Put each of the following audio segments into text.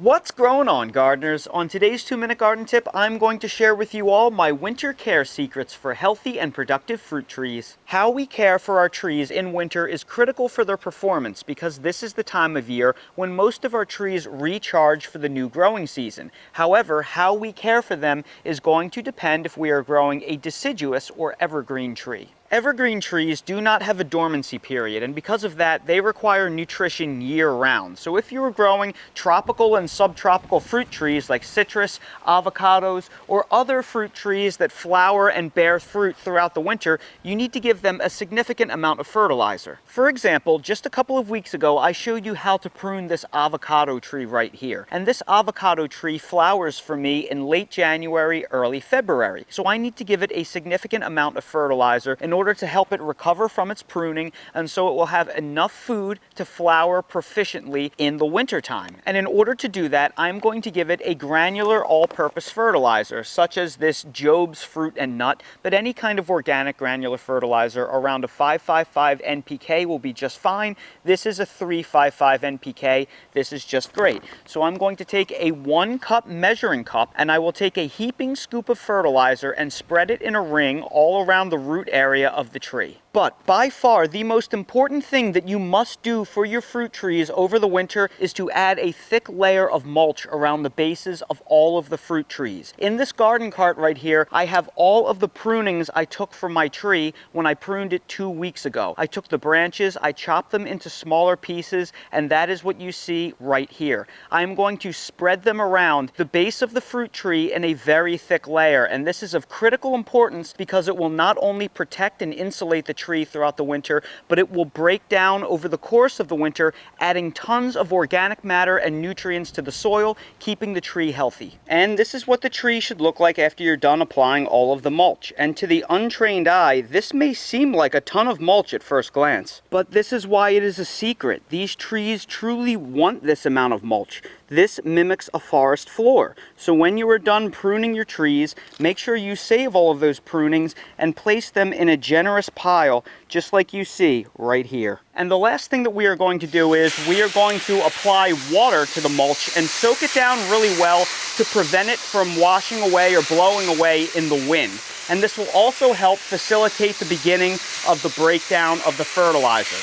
What's growing on, gardeners? On today's 2-Minute Garden Tip, I'm going to share with you all my winter care secrets for healthy and productive fruit trees. How we care for our trees in winter is critical for their performance because this is the time of year when most of our trees recharge for the new growing season. However, how we care for them is going to depend if we are growing a deciduous or evergreen tree. Evergreen trees do not have a dormancy period, and because of that, they require nutrition year-round. So if you are growing tropical and subtropical fruit trees like citrus, avocados, or other fruit trees that flower and bear fruit throughout the winter, you need to give them a significant amount of fertilizer. For example, just a couple of weeks ago, I showed you how to prune this avocado tree right here. And this avocado tree flowers for me in late January, early February. So I need to give it a significant amount of fertilizer in order to help it recover from its pruning, and so it will have enough food to flower proficiently in the winter time. And in order to do that, I'm going to give it a granular all-purpose fertilizer, such as this Job's Fruit and Nut, but any kind of organic granular fertilizer around a 555 NPK will be just fine. This is a 355 NPK. This is just great. So I'm going to take a 1-cup measuring cup, and I will take a heaping scoop of fertilizer and spread it in a ring all around the root area of the tree. But by far the most important thing that you must do for your fruit trees over the winter is to add a thick layer of mulch around the bases of all of the fruit trees. In this garden cart right here, I have all of the prunings I took from my tree when I pruned it 2 weeks ago. I took the branches, I chopped them into smaller pieces, and that is what you see right here. I'm going to spread them around the base of the fruit tree in a very thick layer, and this is of critical importance because it will not only protect and insulate the tree throughout the winter, but it will break down over the course of the winter, adding tons of organic matter and nutrients to the soil, keeping the tree healthy. And this is what the tree should look like after you're done applying all of the mulch. And to the untrained eye, this may seem like a ton of mulch at first glance, but this is why it is a secret. These trees truly want this amount of mulch. This mimics a forest floor. So when you are done pruning your trees, make sure you save all of those prunings and place them in a generous pile, just like you see right here. And the last thing that we are going to do is we are going to apply water to the mulch and soak it down really well to prevent it from washing away or blowing away in the wind. And this will also help facilitate the beginning of the breakdown of the fertilizer.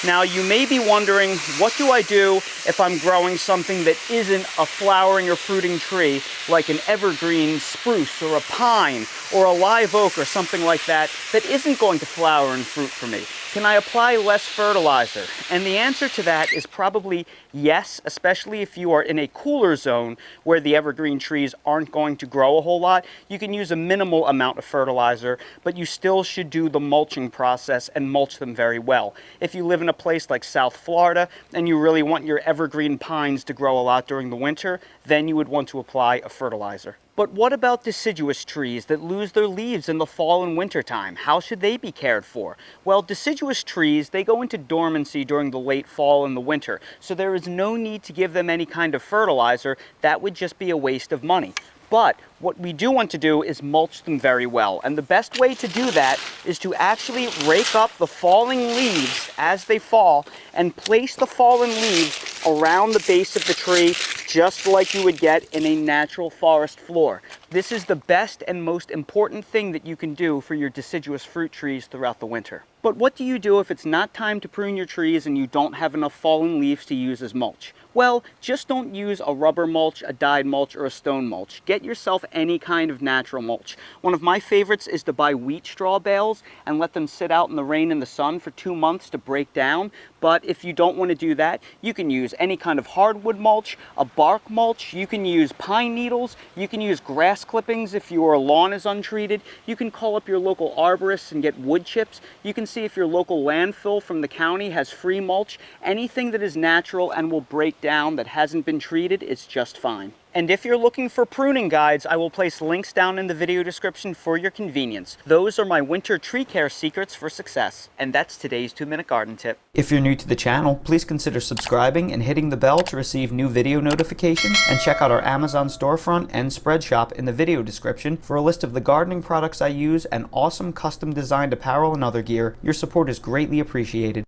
Now, you may be wondering, what do I do if I'm growing something that isn't a flowering or fruiting tree, like an evergreen spruce or a pine or a live oak or something like that, that isn't going to flower and fruit for me? Can I apply less fertilizer? And the answer to that is probably yes, especially if you are in a cooler zone where the evergreen trees aren't going to grow a whole lot. You can use a minimal amount of fertilizer, but you still should do the mulching process and mulch them very well. If you live in a place like South Florida and you really want your evergreen pines to grow a lot during the winter, then you would want to apply a fertilizer. But what about deciduous trees that lose their leaves in the fall and winter time? How should they be cared for? Well, deciduous trees, they go into dormancy during the late fall and the winter, so there is no need to give them any kind of fertilizer. That would just be a waste of money. But what we do want to do is mulch them very well. And the best way to do that is to actually rake up the falling leaves as they fall and place the fallen leaves around the base of the tree, just like you would get in a natural forest floor. This is the best and most important thing that you can do for your deciduous fruit trees throughout the winter. But what do you do if it's not time to prune your trees and you don't have enough fallen leaves to use as mulch? Well, just don't use a rubber mulch, a dyed mulch, or a stone mulch. Get yourself any kind of natural mulch. One of my favorites is to buy wheat straw bales and let them sit out in the rain and the sun for 2 months to break down. But if you don't want to do that, you can use any kind of hardwood mulch, a bark mulch, you can use pine needles, you can use grass clippings if your lawn is untreated, you can call up your local arborists and get wood chips, you can see if your local landfill from the county has free mulch. Anything that is natural and will break down that hasn't been treated is just fine. And if you're looking for pruning guides, I will place links down in the video description for your convenience. Those are my winter tree care secrets for success. And that's today's 2-Minute Garden Tip. If you're new to the channel, please consider subscribing and hitting the bell to receive new video notifications, and check out our Amazon storefront and spread shop in the video description for a list of the gardening products I use and awesome custom designed apparel and other gear. Your support is greatly appreciated.